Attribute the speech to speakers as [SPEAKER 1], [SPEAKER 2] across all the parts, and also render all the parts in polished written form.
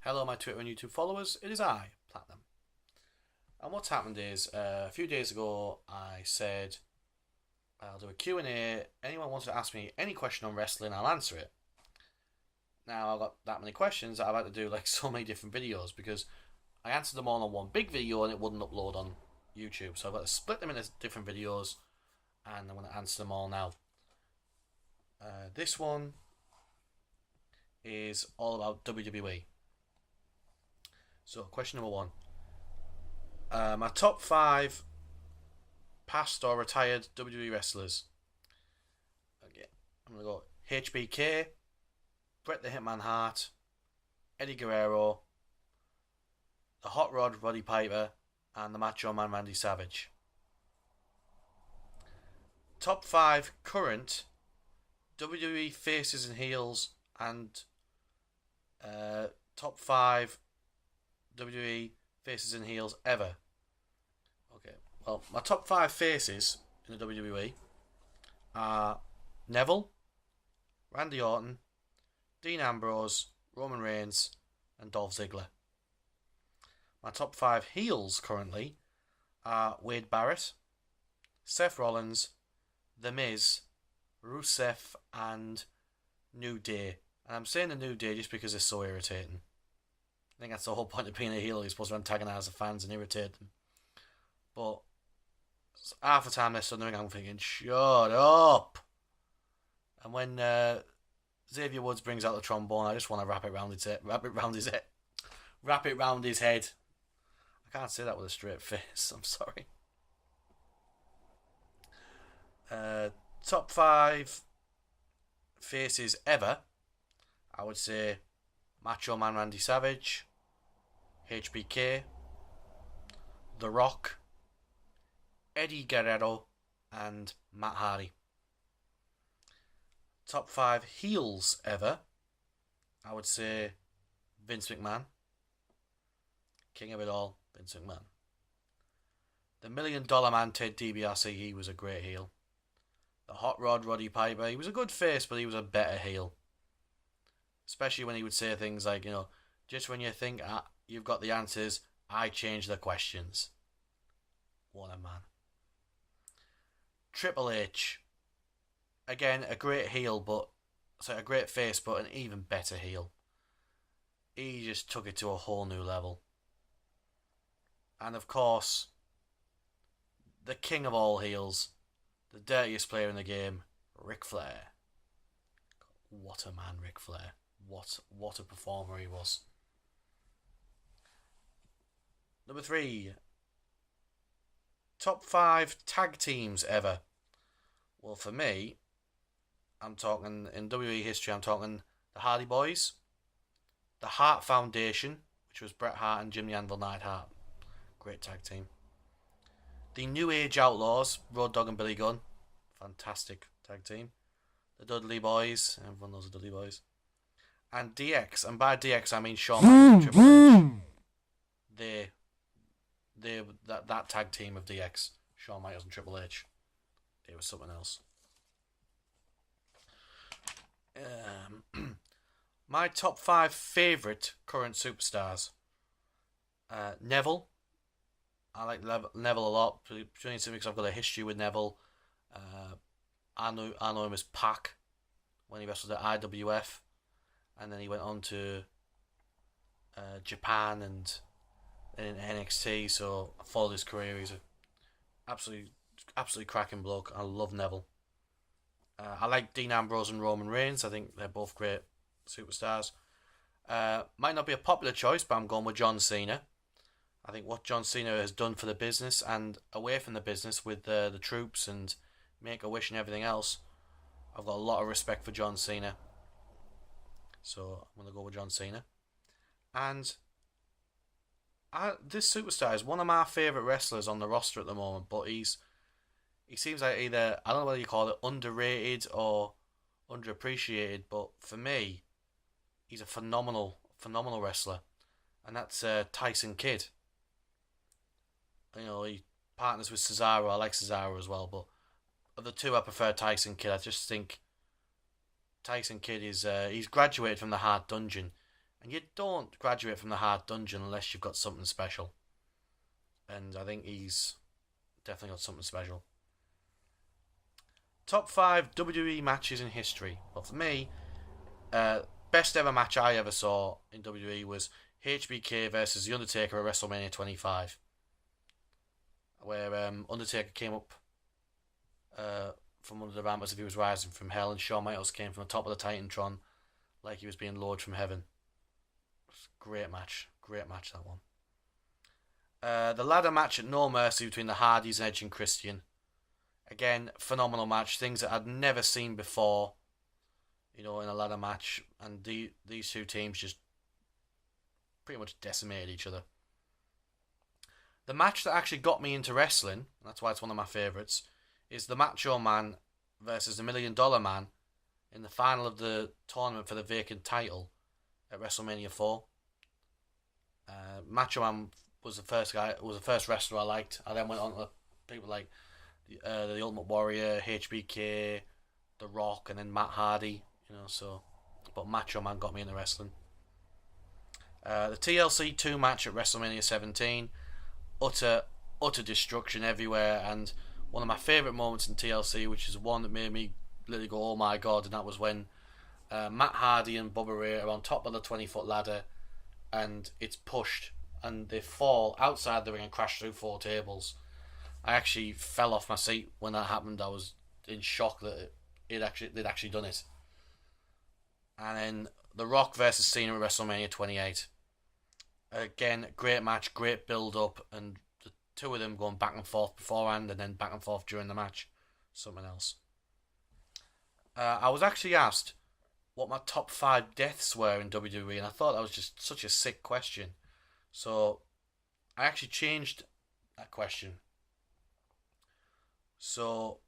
[SPEAKER 1] Hello, my Twitter and YouTube followers. It is I, Platinum. And what's happened is, a few days ago, I said I'll do a Q&A. Anyone wants to ask me any question on wrestling, I'll answer it. Now, I've got that many questions that I've had to do like so many different videos because I answered them all on one big video and it wouldn't upload on YouTube. So I've got to split them into different videos and I'm going to answer them all now. This one is all about WWE. So, question number one. My top 5 past or retired WWE wrestlers. Okay, I'm going to go HBK, Bret the Hitman Hart, Eddie Guerrero, the Hot Rod Roddy Piper, and the Macho Man Randy Savage. Top 5 current WWE faces and heels, and top 5 WWE faces and heels ever. Okay, well, my top 5 faces in the WWE are Neville, Randy Orton, Dean Ambrose, Roman Reigns, and Dolph Ziggler. My top 5 heels currently are Wade Barrett, Seth Rollins, The Miz, Rusev, and New Day. And I'm saying the New Day just because it's so irritating. I think that's the whole point of being a heel. You're supposed to antagonise the fans and irritate them. But half the time they're stood in the ring, I'm thinking, shut up. And when Xavier Woods brings out the trombone, I just want to wrap it round his head. Wrap it round his head. I can't say that with a straight face. I'm sorry. Top 5 faces ever. I would say Macho Man Randy Savage, HBK, The Rock, Eddie Guerrero, and Matt Hardy. Top 5 heels ever. I would say Vince McMahon. King of it all, Vince McMahon. The $1 Million Man, Ted DiBiase, he was a great heel. The Hot Rod Roddy Piper, he was a good face, but he was a better heel. Especially when he would say things like, just when you think you've got the answers, I change the questions. What a man. Triple H. Again, a great heel, a great face, but an even better heel. He just took it to a whole new level. And of course, the king of all heels, the dirtiest player in the game, Ric Flair. What a man, Ric Flair. What a performer he was. Number 3. Top 5 tag teams ever. Well, for me, I'm talking, in WWE history, I'm talking the Hardy Boys, the Hart Foundation, which was Bret Hart and Jim the Anvil Neidhart. Great tag team. The New Age Outlaws, Road Dogg and Billy Gunn. Fantastic tag team. The Dudley Boys. Everyone knows the Dudley Boys. And DX. And by DX, I mean Shawn Michaels and Triple H. That tag team of DX, Shawn Michaels and Triple H, they were something else. My top 5 favourite current superstars. Neville. I like Neville a lot, because I've got a history with Neville. I know him as Pac when he wrestled at IWF, and then he went on to Japan and in NXT. So I followed his career. He's a absolutely cracking bloke. I love Neville. I like Dean Ambrose and Roman Reigns. I think they're both great superstars. Might not be a popular choice, but I'm going with John Cena. I think what John Cena has done for the business and away from the business with the troops and Make-A-Wish and everything else, I've got a lot of respect for John Cena. So I'm going to go with John Cena. And this superstar is one of my favourite wrestlers on the roster at the moment, but he seems like either, I don't know whether you call it underrated or underappreciated, but for me, he's a phenomenal wrestler. And that's Tyson Kidd. He partners with Cesaro. I like Cesaro as well, but of the two, I prefer Tyson Kidd. I just think Tyson Kidd is he's graduated from the Hard Dungeon, And you don't graduate from the hard dungeon unless you've got something special. And I think he's definitely got something special. Top 5 WWE matches in history. Well, for me, best ever match I ever saw in WWE was HBK versus The Undertaker at WrestleMania 25. Where Undertaker came up from under the ramp as if he was rising from hell, and Shawn Michaels came from the top of the Titantron like he was being lowered from heaven. Great match. Great match, that one. The ladder match at No Mercy between the Hardys and Edge and Christian. Again, phenomenal match. Things that I'd never seen before, in a ladder match. And these two teams just pretty much decimated each other. The match that actually got me into wrestling, and that's why it's one of my favourites, is the Macho Man versus the $1 Million Man in the final of the tournament for the vacant title at WrestleMania 4. Macho Man was the first wrestler I liked. I then went on to people like the Ultimate Warrior, HBK, The Rock, and then Matt Hardy. But Macho Man got me into wrestling. The TLC 2 match at WrestleMania 17, utter destruction everywhere, and one of my favourite moments in TLC, which is one that made me literally go, oh my god, and that was when Matt Hardy and Bubba Ray are on top of the 20-foot ladder, and it's pushed, and they fall outside the ring and crash through 4 tables. I actually fell off my seat when that happened. I was in shock that they'd actually done it. And then The Rock versus Cena at WrestleMania 28. Again, great match, great build-up, and the two of them going back and forth beforehand and then back and forth during the match. Something else. I was actually asked what my top 5 deaths were in WWE, and I thought that was just such a sick question. So, I actually changed that question. So,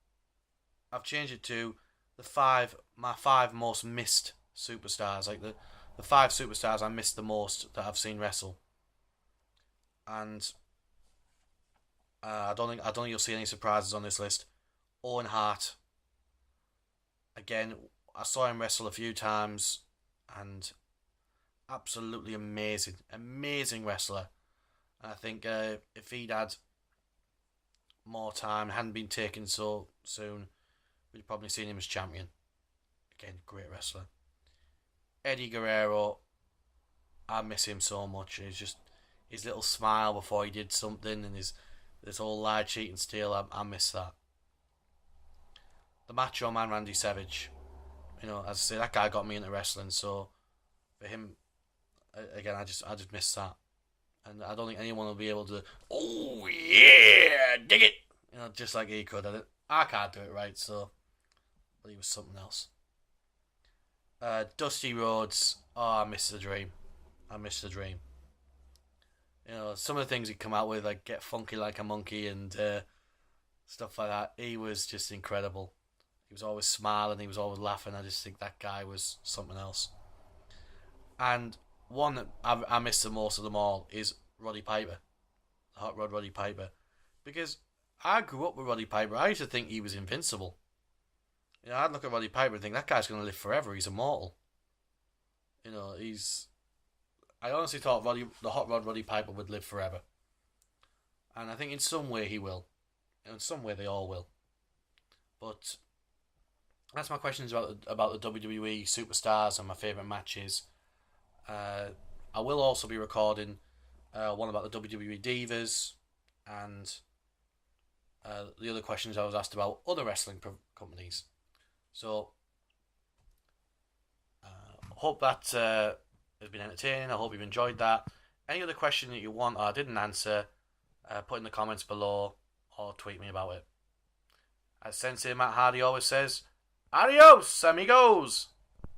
[SPEAKER 1] I've changed it to my 5 most missed superstars, like the 5 superstars I missed the most that I've seen wrestle. And I don't think you'll see any surprises on this list. Owen Hart. Again, I saw him wrestle a few times, and absolutely amazing wrestler. And I think if he'd had more time, hadn't been taken so soon, we'd probably seen him as champion. Again, great wrestler. Eddie Guerrero, I miss him so much. It's just his little smile before he did something, and this whole lie, cheat, and steal. I miss that. The Macho Man, Randy Savage. As I say, that guy got me into wrestling. So for him, again, I just miss that, and I don't think anyone will be able to. Oh yeah, dig it. Just like he could. I can't do it right. So, but he was something else. Dusty Rhodes. Oh, I miss the dream. Some of the things he'd come out with, like Get Funky Like a Monkey and stuff like that. He was just incredible. He was always smiling. He was always laughing. I just think that guy was something else. And one that I miss the most of them all is Roddy Piper. The Hot Rod Roddy Piper. Because I grew up with Roddy Piper. I used to think he was invincible. I'd look at Roddy Piper and think that guy's going to live forever. He's immortal. I honestly thought the Hot Rod Roddy Piper would live forever. And I think in some way he will. In some way they all will. But that's my questions about the WWE Superstars and my favourite matches. I will also be recording one about the WWE Divas and the other questions I was asked about other wrestling companies. So, hope that has been entertaining. I hope you've enjoyed that. Any other question that you want or I didn't answer, put in the comments below or tweet me about it. As Sensei Matt Hardy always says, adios, amigos!